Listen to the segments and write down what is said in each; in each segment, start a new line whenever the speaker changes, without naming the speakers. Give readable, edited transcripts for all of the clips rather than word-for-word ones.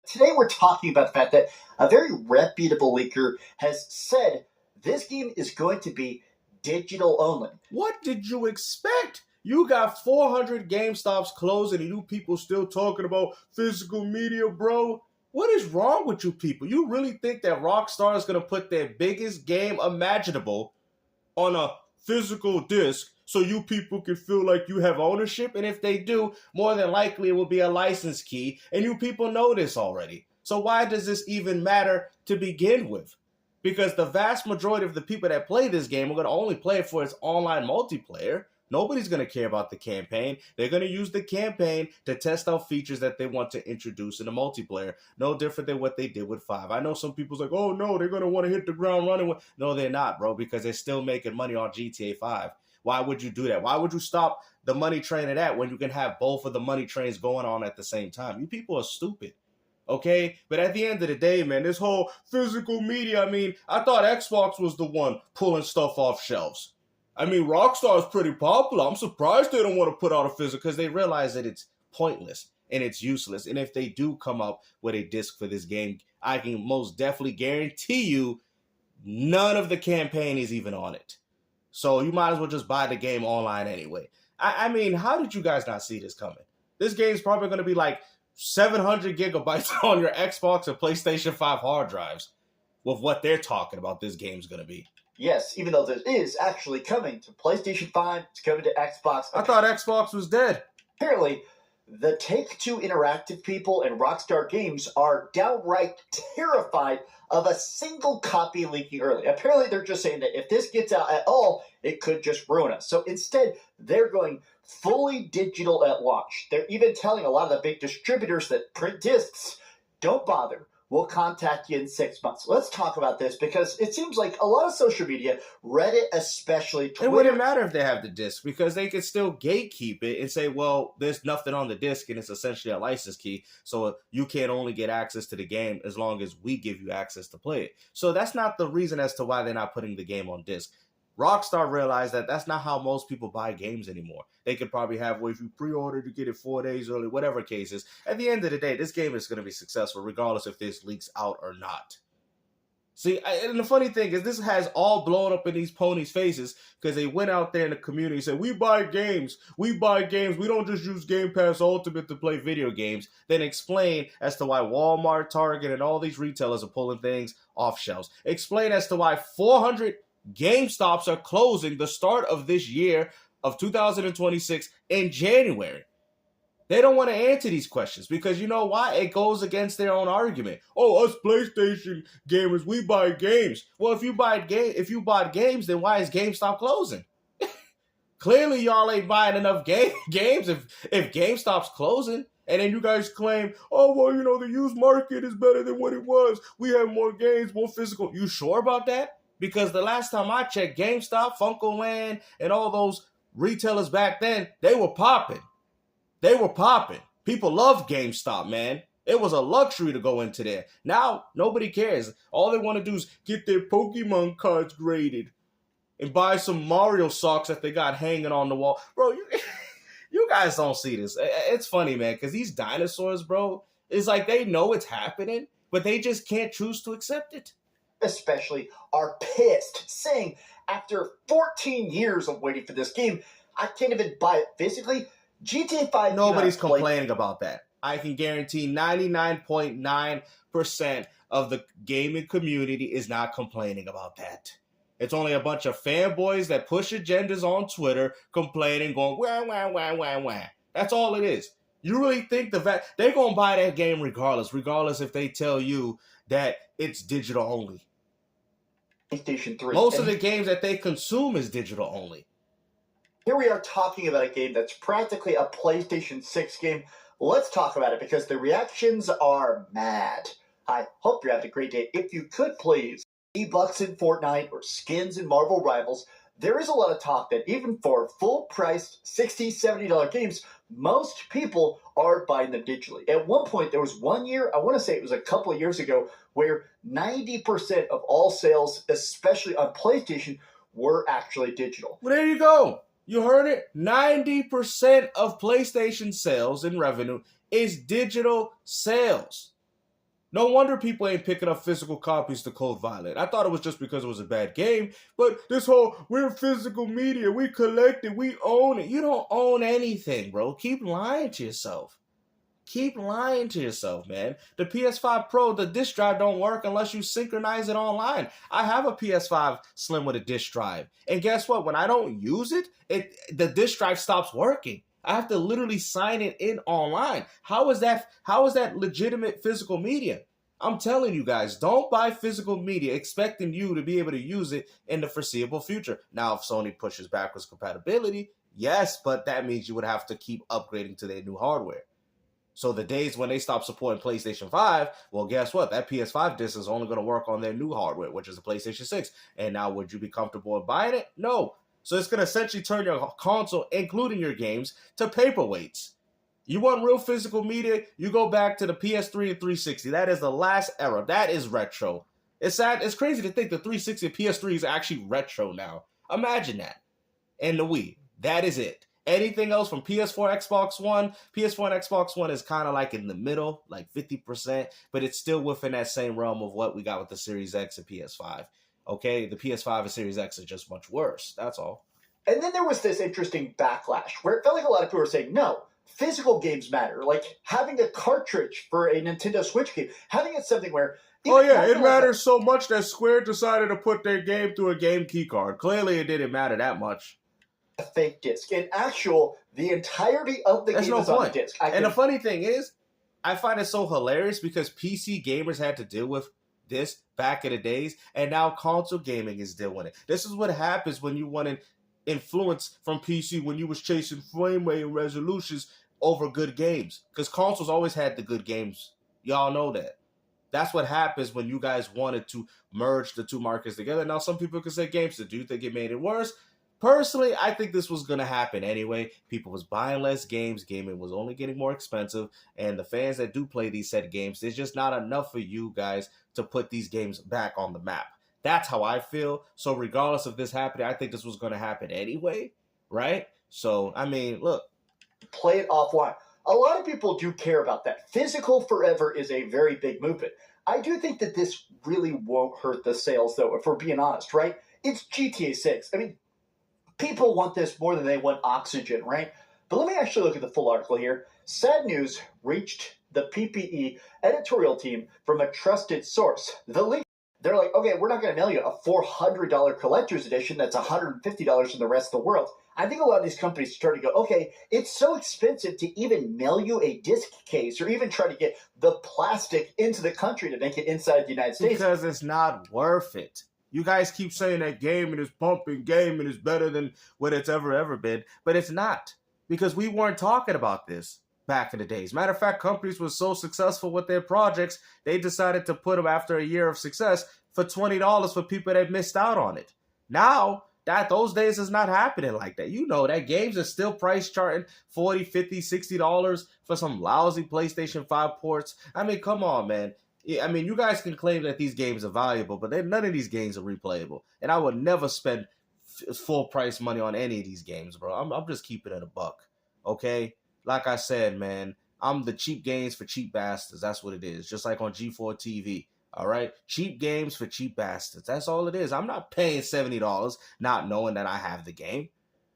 Today we're talking about the fact that a very reputable leaker has said this game is going to be digital only.
What did you expect? You got 400 GameStops closing and you people still talking about physical media, bro. What is wrong with you people? You really think that Rockstar is going to put their biggest game imaginable on a physical disc so you people can feel like you have ownership? And if they do, more than likely it will be a license key, and you people know this already. So why does this even matter to begin with? Because the vast majority of the people that play this game are going to only play it for its online multiplayer. Nobody's going to care about the campaign. They're going to use the campaign to test out features that they want to introduce in the multiplayer. No different than what they did with 5. I know some people's like, oh no, they're going to want to hit the ground running. No, they're not, bro, because they're still making money on GTA 5. Why would you do that? Why would you stop the money train of that when you can have both of the money trains going on at the same time? You people are stupid. Okay? But at the end of the day, man, this whole physical media, I thought Xbox was the one pulling stuff off shelves. Rockstar is pretty popular. I'm surprised they don't want to put out a physical because they realize that it's pointless and it's useless. And if they do come up with a disc for this game, I can most definitely guarantee you none of the campaign is even on it. So you might as well just buy the game online anyway. How did you guys not see this coming? This game's probably going to be like 700 gigabytes on your Xbox and PlayStation 5 hard drives with what they're talking about this game's going to be.
Yes, even though this is actually coming to PlayStation 5, it's coming to Xbox.
I thought Xbox was dead.
Apparently, the Take-Two Interactive people and Rockstar Games are downright terrified of a single copy leaking early. Apparently, they're just saying that if this gets out at all, it could just ruin us. So instead, they're going fully digital at launch. They're even telling a lot of the big distributors that print discs, don't bother. We'll contact you in 6 months. Let's talk about this because it seems like a lot of social media, Reddit especially, Twitter.
It wouldn't matter if they have the disc because they could still gatekeep it and say, well, there's nothing on the disc and it's essentially a license key. So you can't only get access to the game as long as we give you access to play it. So that's not the reason as to why they're not putting the game on disc. Rockstar realized that that's not how most people buy games anymore. They could probably have, well, if you pre-order to get it 4 days early, whatever case is. At the end of the day, this game is going to be successful regardless if this leaks out or not. See, and the funny thing is this has all blown up in these ponies' faces because they went out there in the community and said, we buy games. We don't just use Game Pass Ultimate to play video games. Then explain as to why Walmart, Target, and all these retailers are pulling things off shelves. Explain as to why 400 GameStops are closing the start of this year of 2026 in January. They don't want to answer these questions because you know why? It goes against their own argument. Oh, us PlayStation gamers, we buy games. Well, if you bought games, then why is GameStop closing? Clearly, y'all ain't buying enough games if GameStop's closing. And then you guys claim, oh, well, the used market is better than what it was. We have more games, more physical. You sure about that? Because the last time I checked, GameStop, FuncoLand, and all those retailers back then, they were popping. They were popping. People loved GameStop, man. It was a luxury to go into there. Now, nobody cares. All they want to do is get their Pokemon cards graded and buy some Mario socks that they got hanging on the wall. Bro, you guys don't see this. It's funny, man, because these dinosaurs, bro, it's like they know it's happening, but they just can't choose to accept it.
Especially are pissed, saying after 14 years of waiting for this game, I can't even buy it physically. GTA 5.
Nobody's complaining about that. I can guarantee 99.9% of the gaming community is not complaining about that. It's only a bunch of fanboys that push agendas on Twitter complaining, going, wah, wah, wah, wah, wah. That's all it is. You really think they're going to buy that game regardless if they tell you that it's digital only.
PlayStation 3.
Most of the games that they consume is digital only.
Here we are talking about a game that's practically a PlayStation 6 game. Let's talk about it because the reactions are mad. I hope you're having a great day. If you could please, $80 in Fortnite or skins in Marvel Rivals, there is a lot of talk that even for full-priced $60, $70 games, most people are buying them digitally. At one point, there was 1 year, I want to say it was a couple of years ago, where 90% of all sales, especially on PlayStation, were actually digital.
Well, there you go. You heard it. 90% of PlayStation sales and revenue is digital sales. No wonder people ain't picking up physical copies to Code Violet. I thought it was just because it was a bad game, but this whole, we're physical media, we collect it, we own it. You don't own anything, bro. Keep lying to yourself. Keep lying to yourself, man. The PS5 Pro, the disk drive don't work unless you synchronize it online. I have a PS5 Slim with a disk drive. And guess what? When I don't use it, the disk drive stops working. I have to literally sign it in online. How is that legitimate physical media? I'm telling you guys, don't buy physical media expecting you to be able to use it in the foreseeable future. Now, if Sony pushes backwards compatibility, yes, but that means you would have to keep upgrading to their new hardware. So the days when they stop supporting PlayStation 5, well, guess what? That PS5 disc is only going to work on their new hardware, which is the PlayStation 6. And now, would you be comfortable with buying it? No. So it's going to essentially turn your console, including your games, to paperweights. You want real physical media, you go back to the PS3 and 360. That is the last era. That is retro. It's sad. It's crazy to think the 360 and PS3 is actually retro now. Imagine that. And the Wii. That is it. Anything else from PS4, Xbox One, PS4 and Xbox One is kind of like in the middle, like 50%, but it's still within that same realm of what we got with the Series X and PS5. Okay, the PS5 and Series X is just much worse. That's all.
And then there was this interesting backlash where it felt like a lot of people were saying, no, physical games matter. Like having a cartridge for a Nintendo Switch game, having it something where...
Oh yeah, it matters so much that Square decided to put their game through a game key card. Clearly it didn't matter that much.
A fake disc. In actual, the entirety of the game is on a disc.
And the funny thing is, I find it so hilarious because PC gamers had to deal with this back in the days, and now console gaming is dealing with it. This is what happens when you want to influence from PC when you was chasing frame rate and resolutions over good games. Because consoles always had the good games. Y'all know that. That's what happens when you guys wanted to merge the two markets together. Now, some people could say GameStop. Do you think it made it worse? Personally, I think this was going to happen anyway. People was buying less games. Gaming was only getting more expensive. And the fans that do play these set games, there's just not enough for you guys to put these games back on the map. That's how I feel. So regardless of this happening, I think this was going to happen anyway, right? So, I mean, look.
Play it offline. A lot of people do care about that. Physical forever is a very big movement. I do think that this really won't hurt the sales, though, if we're being honest, right? It's GTA 6. I mean, people want this more than they want oxygen, right? But let me actually look at the full article here. Sad news reached the PPE editorial team from a trusted source. The link, they're like, okay, we're not going to mail you a $400 collector's edition that's $150 in the rest of the world. I think a lot of these companies start to go, okay, it's so expensive to even mail you a disc case or even try to get the plastic into the country to make it inside the United States.
Because it's not worth it. You guys keep saying that gaming is pumping, gaming is better than what it's ever been, but it's not. Because we weren't talking about this back in the days. Matter of fact, companies were so successful with their projects, they decided to put them after a year of success for $20 for people that missed out on it. Now, those days is not happening like that. You know that games are still price charting $40, $50, $60 for some lousy PlayStation 5 ports. I mean, come on, man. I mean, you guys can claim that these games are valuable, but none of these games are replayable. And I would never spend full price money on any of these games, bro. I'm just keeping it a buck, okay? Like I said, man, I'm the cheap games for cheap bastards. That's what it is. Just like on G4 TV, all right? Cheap games for cheap bastards. That's all it is. I'm not paying $70 not knowing that I have the game.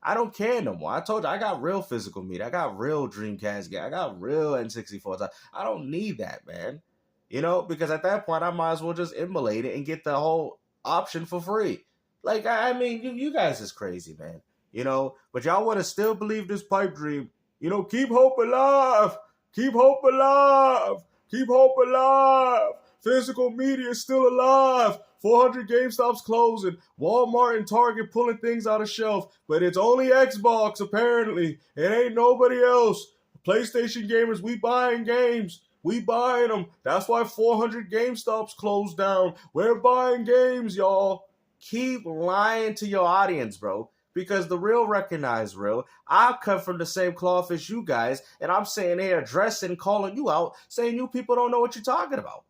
I don't care no more. I told you, I got real physical media. I got real Dreamcast game. I got real N64. I don't need that, man. You know, because at that point, I might as well just emulate it and get the whole option for free. Like, I mean, you guys is crazy, man. You know, but y'all want to still believe this pipe dream. You know, keep hope alive. Keep hope alive. Keep hope alive. Physical media is still alive. 400 GameStops closing. Walmart and Target pulling things out of shelf. But it's only Xbox, apparently. It ain't nobody else. PlayStation gamers, we buying games. We buying them. That's why 400 GameStops closed down. We're buying games, y'all. Keep lying to your audience, bro. Because the real recognize real. I come from the same cloth as you guys, and I'm saying here addressing, calling you out, saying you people don't know what you're talking about.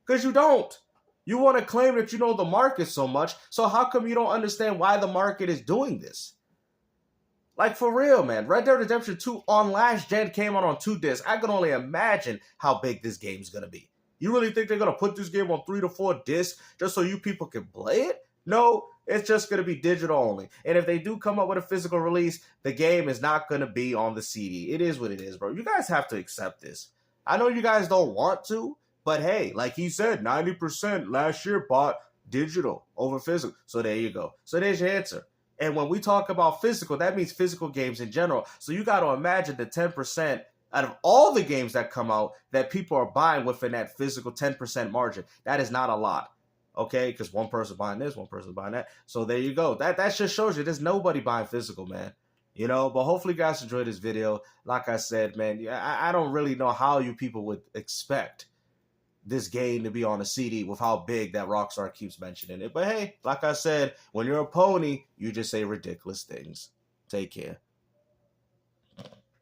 Because you don't. You want to claim that you know the market so much, so how come you don't understand why the market is doing this? Like, for real, man. Red Dead Redemption 2 on last gen came out on 2 discs. I can only imagine how big this game's going to be. You really think they're going to put this game on 3 to 4 discs just so you people can play it? No, it's just going to be digital only. And if they do come up with a physical release, the game is not going to be on the CD. It is what it is, bro. You guys have to accept this. I know you guys don't want to, but hey, like he said, 90% last year bought digital over physical. So there you go. So there's your answer. And when we talk about physical, that means physical games in general. So you got to imagine the 10% out of all the games that come out that people are buying within that physical 10% margin. That is not a lot. Okay, because one person buying this, one person buying that. So there you go. That just shows you there's nobody buying physical, man. You know, but hopefully you guys enjoyed this video. Like I said, man, I don't really know how you people would expect this game to be on a CD with how big that Rockstar keeps mentioning it. But hey, like I said, when you're a pony, you just say ridiculous things. Take care.